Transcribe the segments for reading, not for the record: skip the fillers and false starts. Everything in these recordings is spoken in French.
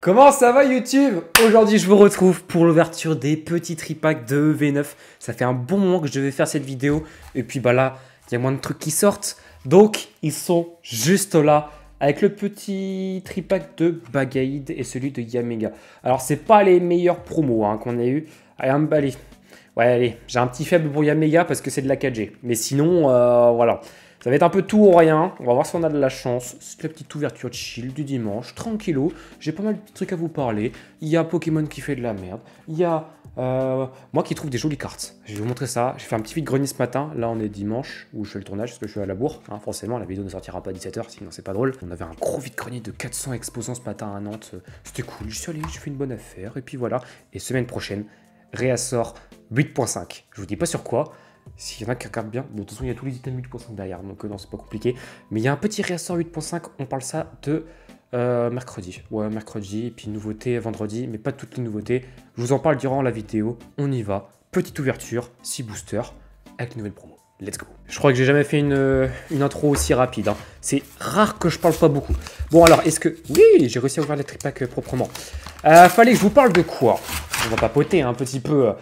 Comment ça va YouTube? Aujourd'hui je vous retrouve pour l'ouverture des petits tripacks de V9. Ça fait un bon moment que je devais faire cette vidéo. Et puis bah là, il y a moins de trucs qui sortent. Donc ils sont juste là avec le petit tripack de Bagaïd et celui de Yamega. Alors c'est pas les meilleurs promos qu'on a eu. Allez, ouais, allez, j'ai un petit faible pour Yamega parce que c'est de la 4G. Mais sinon, voilà. Ça va être un peu tout ou rien. On va voir si on a de la chance. C'est la petite ouverture chill du dimanche, tranquillou. J'ai pas mal de petits trucs à vous parler. Il y a Pokémon qui fait de la merde. Il y a moi qui trouve des jolies cartes. Je vais vous montrer ça. J'ai fait un petit vide-grenier ce matin. Là, on est dimanche où je fais le tournage parce que je suis à la bourre. Forcément, la vidéo ne sortira pas à 17h, sinon c'est pas drôle. On avait un gros vide-grenier de 400 exposants ce matin à Nantes. C'était cool. Je suis allé, j'ai fait une bonne affaire. Et puis voilà. Et semaine prochaine, réassort 8.5. Je vous dis pas sur quoi. S'il y en a qui regardent bien, de toute façon il y a tous les items 8.5 derrière, donc non c'est pas compliqué. Mais il y a un petit réassort 8.5, on parle ça de mercredi. Ouais, mercredi, et puis nouveauté vendredi, mais pas toutes les nouveautés. Je vous en parle durant la vidéo, on y va. Petite ouverture, 6 boosters, avec une nouvelle promo. Let's go. Je crois que j'ai jamais fait une intro aussi rapide. C'est rare que je parle pas beaucoup. Bon alors, est-ce que... Oui, j'ai réussi à ouvrir les tripacks proprement. Fallait que je vous parle de quoi? On va papoter un petit peu.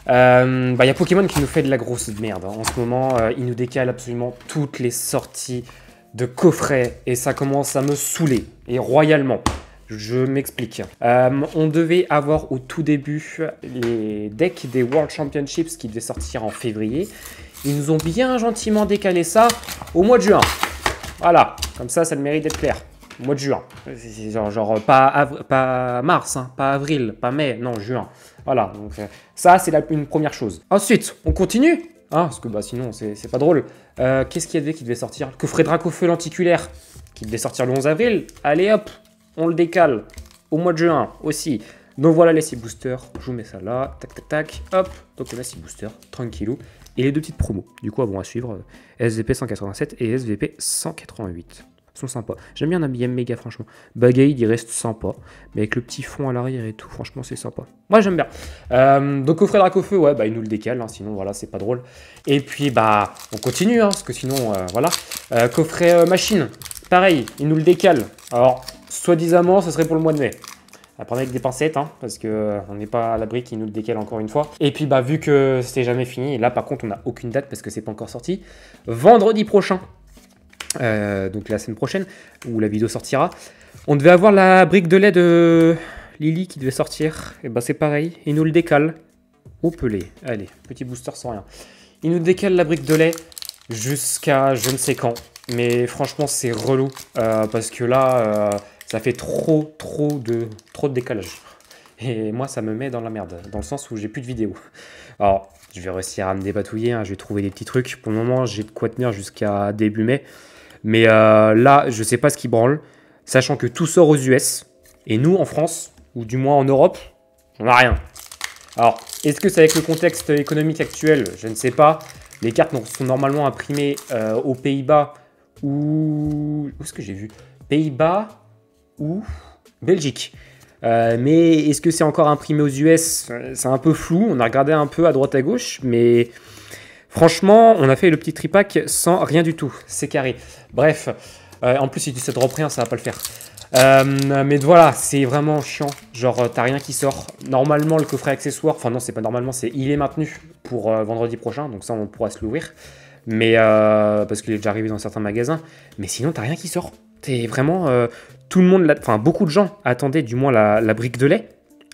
Y a Pokémon qui nous fait de la grosse merde. En ce moment, il nous décale absolument toutes les sorties de coffrets. Et ça commence à me saouler. Et royalement. Je m'explique. On devait avoir au tout début les decks des World Championships qui devaient sortir en février. Ils nous ont bien gentiment décalé ça au mois de juin. Voilà, comme ça, ça le mérite d'être clair. Au mois de juin. Genre pas mars, pas avril, pas mai, non, juin. Voilà, donc ça, c'est une première chose. Ensuite, on continue. Parce que sinon, c'est pas drôle. Qu'est-ce qu'il y avait qui devait sortir? Le coffret Dracofeu lenticulaire qui devait sortir le 11 avril. Allez hop, on le décale au mois de juin aussi. Donc voilà les 6 boosters. Je vous mets ça là. Tac, tac, tac. Hop. Donc on a 6 boosters. Tranquillou. Et les deux petites promos. Du coup, elles vont à suivre SVP 187 et SVP 188. Ils sont sympas. J'aime bien un habillé méga, franchement. Bagaïd, il reste sympa. Mais avec le petit fond à l'arrière et tout, franchement, c'est sympa. Moi, j'aime bien. Donc, coffret Dracofeu, ouais, il nous le décale. Sinon, voilà, c'est pas drôle. Et puis, on continue, parce que sinon, voilà. Coffret machine, pareil, il nous le décale. Alors, soi-disant, ce serait pour le mois de mai. À prendre avec des pincettes, parce qu'on n'est pas à l'abri qu'il nous le décale encore une fois. Et puis, vu que c'était jamais fini, et là, par contre, on n'a aucune date parce que c'est pas encore sorti. Vendredi prochain. Donc la semaine prochaine où la vidéo sortira, on devait avoir la brique de lait de Lily qui devait sortir. Et c'est pareil, il nous le décale au pelé. Allez, petit booster sans rien. Il nous décale la brique de lait jusqu'à je ne sais quand. Mais franchement c'est relou parce que là ça fait trop de décalage. Et moi ça me met dans la merde, dans le sens où j'ai plus de vidéos. Alors je vais réussir à me dépatouiller, je vais trouver des petits trucs. Pour le moment j'ai de quoi tenir jusqu'à début mai. Mais là, je sais pas ce qui branle, sachant que tout sort aux US. Et nous, en France, ou du moins en Europe, on n'a rien. Alors, est-ce que c'est avec le contexte économique actuel? Je ne sais pas. Les cartes sont normalement imprimées aux Pays-Bas ou... Où est-ce que j'ai vu? Pays-Bas ou Belgique. Mais est-ce que c'est encore imprimé aux US? C'est un peu flou. On a regardé un peu à droite à gauche, mais... Franchement, on a fait le petit tripack sans rien du tout. C'est carré. Bref, en plus, il dit ça drop rien, ça va pas le faire. Mais voilà, c'est vraiment chiant. Genre, t'as rien qui sort. Normalement, le coffret accessoire, enfin non, c'est pas normalement, il est maintenu pour vendredi prochain. Donc ça, on pourra se l'ouvrir. Mais parce qu'il est déjà arrivé dans certains magasins. Mais sinon, t'as rien qui sort. T'es vraiment... tout le monde, enfin beaucoup de gens attendaient du moins la brique de lait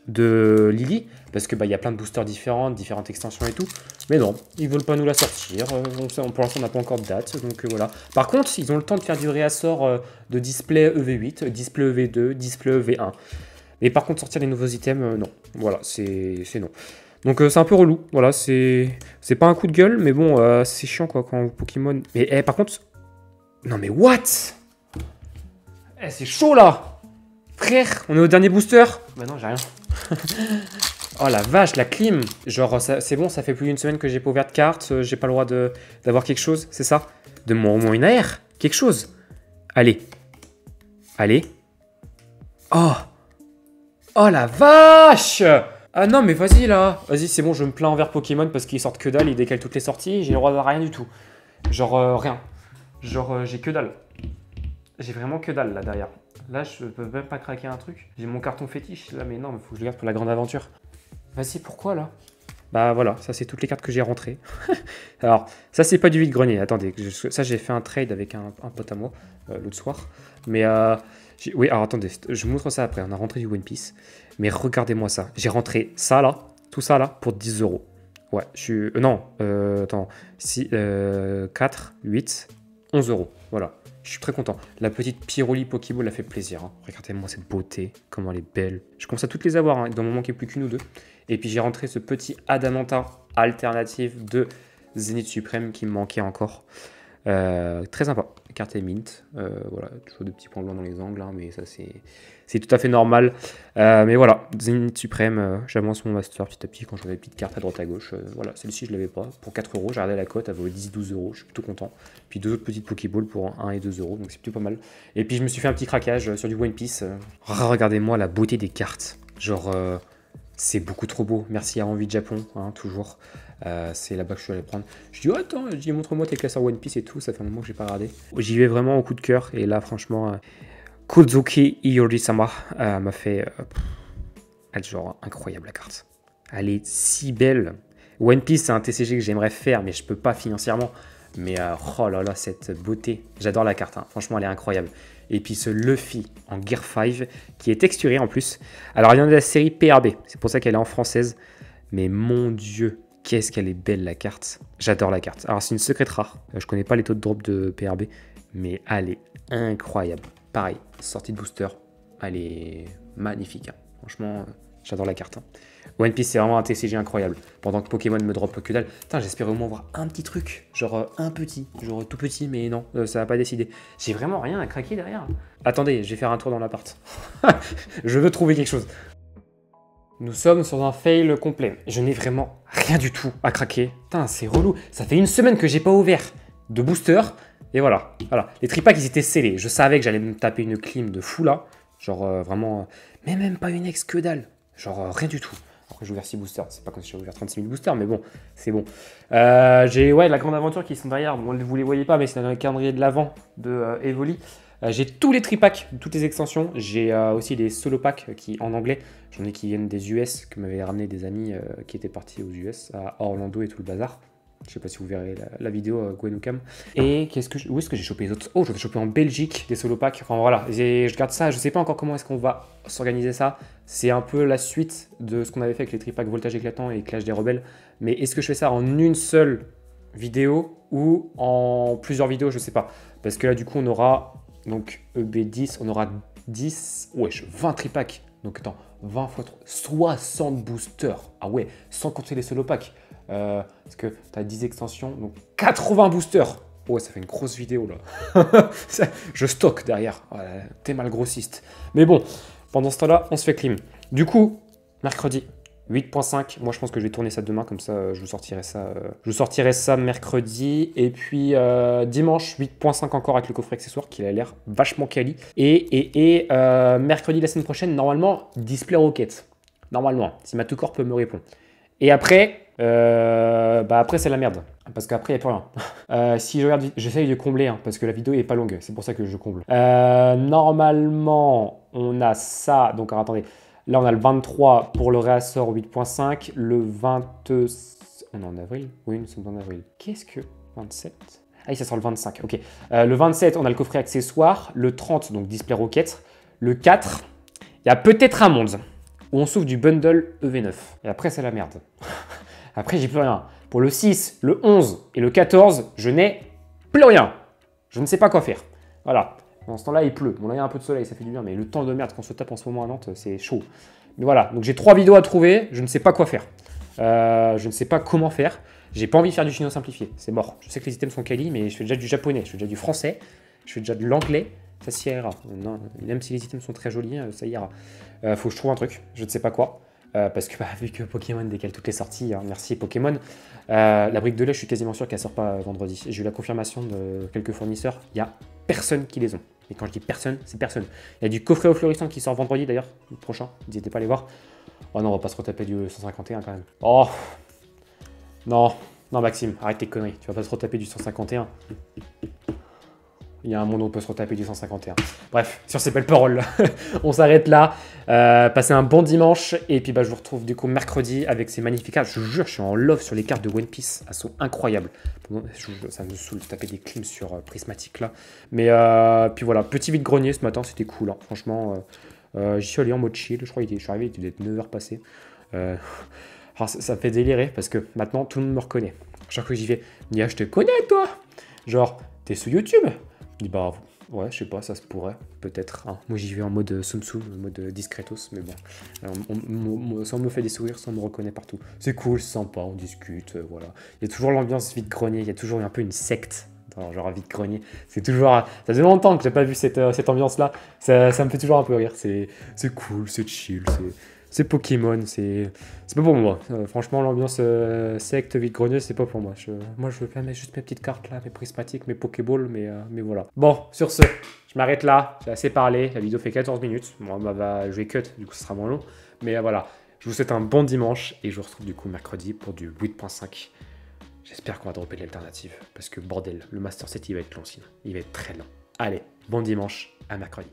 de Lily. Parce que y a plein de boosters différents, différentes extensions et tout. Mais non, ils veulent pas nous la sortir. Pour l'instant, on n'a pas encore de date. Donc voilà. Par contre, ils ont le temps de faire du réassort de display EV8, display EV2, display EV1. Mais par contre, sortir les nouveaux items, non. Voilà, c'est non. Donc c'est un peu relou. Voilà, c'est pas un coup de gueule, mais bon, c'est chiant quoi quand Pokémon. Mais par contre. Non mais what? C'est chaud là! Frère, on est au dernier booster? Bah non, j'ai rien. Oh la vache, la clim. Genre, c'est bon, ça fait plus d'une semaine que j'ai pas ouvert de carte. J'ai pas le droit d'avoir quelque chose, c'est ça? De moi au moins une AR. Quelque chose. Allez. Allez. Oh. Oh la vache. Ah non, mais vas-y là. Vas-y, c'est bon, je me plains envers Pokémon parce qu'ils sortent que dalle, ils décalent toutes les sorties. J'ai le droit de rien du tout. Genre, rien. Genre, j'ai que dalle. J'ai vraiment que dalle là derrière. Là, je peux même pas craquer un truc. J'ai mon carton fétiche là, mais non, il faut que je le garde pour la grande aventure. Vas-y, pourquoi là? Bah voilà, ça c'est toutes les cartes que j'ai rentrées. Alors, ça c'est pas du vide-grenier. Attendez, ça j'ai fait un trade avec un pote à moi l'autre soir. Mais oui, alors attendez, je vous montre ça après. On a rentré du One Piece. Mais regardez-moi ça. J'ai rentré ça là, tout ça là, pour 10 euros. Ouais, je suis. Non, attends. 4, 8, 11 euros. Voilà. Je suis très content. La petite Pyroli Pokéball a fait plaisir. Hein. Regardez-moi cette beauté, comment elle est belle. Je commence à toutes les avoir, hein. Dans le moment qu'il n'y a plus qu'une ou deux. Et puis j'ai rentré ce petit Adamanta alternative de Zénith Suprême qui me manquait encore. Très sympa. Carte est mint. Voilà, toujours des petits points blancs dans les angles, hein, mais ça c'est tout à fait normal. Mais voilà, Zénith Suprême, j'avance mon master petit à petit quand j'avais des petites cartes à droite à gauche. Voilà, celle-ci je ne l'avais pas. Pour 4 euros, j'ai regardé la cote, elle vaut 10-12 euros, je suis plutôt content. Puis deux autres petites Pokéballs pour 1 et 2 euros, donc c'est plutôt pas mal. Et puis je me suis fait un petit craquage sur du One Piece. Regardez-moi la beauté des cartes. Genre, c'est beaucoup trop beau. Merci à Envie de Japon, hein, toujours. C'est là-bas que je suis allé prendre. Je dis, oh, attends, je dis, montre-moi tes classeurs One Piece et tout. Ça fait un moment que j'ai pas regardé. J'y vais vraiment au coup de cœur. Et là, franchement, Kozuki Iori-sama m'a fait être genre incroyable la carte. Elle est si belle. One Piece, c'est un TCG que j'aimerais faire, mais je peux pas financièrement. Mais oh là là, cette beauté. J'adore la carte, hein. Franchement, elle est incroyable. Et puis ce Luffy en Gear 5 qui est texturé en plus. Alors, il vient de la série PRB. C'est pour ça qu'elle est en française. Mais mon Dieu, qu'est-ce qu'elle est belle la carte. J'adore la carte. Alors, c'est une secrète rare. Je connais pas les taux de drop de PRB. Mais elle est incroyable. Pareil, sortie de booster. Elle est magnifique, hein. Franchement, j'adore la carte, hein. One Piece, c'est vraiment un TCG incroyable. Pendant que Pokémon me drop que dalle. Putain, j'espérais au moins voir un petit truc. Genre un petit. Genre tout petit, mais non, ça n'a pas décidé. J'ai vraiment rien à craquer derrière. Attendez, je vais faire un tour dans l'appart. Je veux trouver quelque chose. Nous sommes sur un fail complet. Je n'ai vraiment rien du tout à craquer. Putain, c'est relou. Ça fait une semaine que j'ai pas ouvert de booster. Et voilà. Voilà. Les tripacks, ils étaient scellés. Je savais que j'allais me taper une clim de fou là. Genre vraiment. Mais même pas une ex que dalle. Genre rien du tout. Après, j'ai ouvert 6 boosters. C'est pas comme si j'ai ouvert 36 000 boosters, mais bon, c'est bon. J'ai la grande aventure qui sont derrière. Bon, vous les voyez pas, mais c'est dans le calendrier de l'avant de Evoli. J'ai tous les tripacks, toutes les extensions. J'ai aussi les solo packs qui en anglais. J'en ai qui viennent des US, que m'avaient ramené des amis qui étaient partis aux US, à Orlando et tout le bazar. Je sais pas si vous verrez la vidéo Gwenukam. Et où est-ce que j'ai chopé les autres? Oh, j'en ai chopé en Belgique des solo packs. Enfin voilà, je garde ça. Je sais pas encore comment est-ce qu'on va s'organiser ça. C'est un peu la suite de ce qu'on avait fait avec les tripacks Voltage Éclatant et Clash des Rebelles. Mais est-ce que je fais ça en une seule vidéo ou en plusieurs vidéos? Je sais pas. Parce que là, du coup, on aura donc EB10, on aura 10, wesh, 20 tripacks. Donc attends, 20 fois 3, 60 boosters. Ah ouais, sans compter les solo packs. Parce que tu as 10 extensions, donc 80 boosters. Ouais, ça fait une grosse vidéo là. Je stocke derrière. Ouais, t'es mal grossiste. Mais bon, pendant ce temps-là, on se fait clim. Du coup, mercredi, 8.5. Moi, je pense que je vais tourner ça demain, comme ça, je vous sortirai ça. Mercredi. Et puis dimanche, 8.5 encore avec le coffret accessoire, qui a l'air vachement quali. Et mercredi la semaine prochaine, normalement, Display Rocket. Normalement, si ma tout-corps peut me répondre. Et après, après c'est la merde. Parce qu'après, il n'y a plus rien. Si je regarde, j'essaye de combler, hein, parce que la vidéo n'est pas longue. C'est pour ça que je comble. Normalement, on a ça. Donc, alors, attendez. Là, on a le 23 pour le réassort 8.5. Le 20... On est en avril? Oui, nous sommes en avril. Qu'est-ce que... 27? Ah oui, ça sort le 25. Ok. Le 27, on a le coffret accessoire. Le 30, donc Display Rocket. Le 4, il y a peut-être un monde où on s'ouvre du bundle EV9. Et après, c'est la merde. Après, j'ai plus rien. Pour le 6, le 11 et le 14, je n'ai plus rien. Je ne sais pas quoi faire. Voilà. Dans ce temps-là, il pleut. Bon, là, il y a un peu de soleil, ça fait du bien. Mais le temps de merde qu'on se tape en ce moment à Nantes, c'est chaud. Mais voilà. Donc, j'ai 3 vidéos à trouver. Je ne sais pas quoi faire. Je ne sais pas comment faire. J'ai pas envie de faire du chinois simplifié. C'est mort. Je sais que les items sont quali, mais je fais déjà du japonais. Je fais déjà du français. Je fais déjà de l'anglais. Ça s'y ira. Non, même si les items sont très jolis, ça ira. Faut que je trouve un truc. Je ne sais pas quoi. Parce que vu que Pokémon décale toutes les sorties, hein, merci Pokémon. La brique de lait, je suis quasiment sûr qu'elle sort pas vendredi. J'ai eu la confirmation de quelques fournisseurs. Il n'y a personne qui les ont. Et quand je dis personne, c'est personne. Il y a du coffret au fleurissant qui sort vendredi d'ailleurs, le prochain. N'hésitez pas à les voir. Oh non, on va pas se retaper du 151 quand même. Oh non, non Maxime, arrête tes conneries. Tu vas pas se retaper du 151. Il y a un monde où on peut se retaper du 151. Bref, sur ces belles paroles, on s'arrête là. Passez un bon dimanche. Et puis, bah, je vous retrouve du coup mercredi avec ces magnifiques cartes. Je vous jure, je suis en love sur les cartes de One Piece. Elles sont incroyables. Ça me saoule de taper des clims sur Prismatic là. Mais puis voilà, petit vide-grenier ce matin, c'était cool. Hein. Franchement, j'y suis allé en mode chill. Je crois que je suis arrivé, il devait être 9h passé. Alors, ça me fait délirer parce que maintenant, tout le monde me reconnaît. Chaque fois que j'y vais, Nia, je te connais toi. Genre, t'es sur YouTube? Je dis bah ouais, je sais pas, ça se pourrait, peut-être. Hein. Moi j'y vais en mode Sun Tzu, en mode discretos, mais bon. Ça me fait des sourires, ça me reconnaît partout. C'est cool, c'est sympa, on discute, voilà. Il y a toujours l'ambiance vide-grenier, il y a toujours un peu une secte dans genre vide-grenier. C'est toujours. Ça faisait longtemps que j'ai pas vu cette ambiance-là. Ça me fait toujours un peu rire. C'est cool, c'est chill, c'est Pokémon, c'est pas pour moi. Franchement, l'ambiance secte, vide-grenier, c'est pas pour moi. Moi, je veux bien mettre juste mes petites cartes là, mes prismatiques, mes Pokéballs, mais voilà. Bon, sur ce, je m'arrête là. J'ai assez parlé. La vidéo fait 14 minutes. Moi, je vais cut, du coup, ce sera moins long. Mais voilà, je vous souhaite un bon dimanche et je vous retrouve du coup mercredi pour du 8.5. J'espère qu'on va dropper l'alternative parce que bordel, le Master 7 il va être long sinon. Il va être très long. Allez, bon dimanche, à mercredi.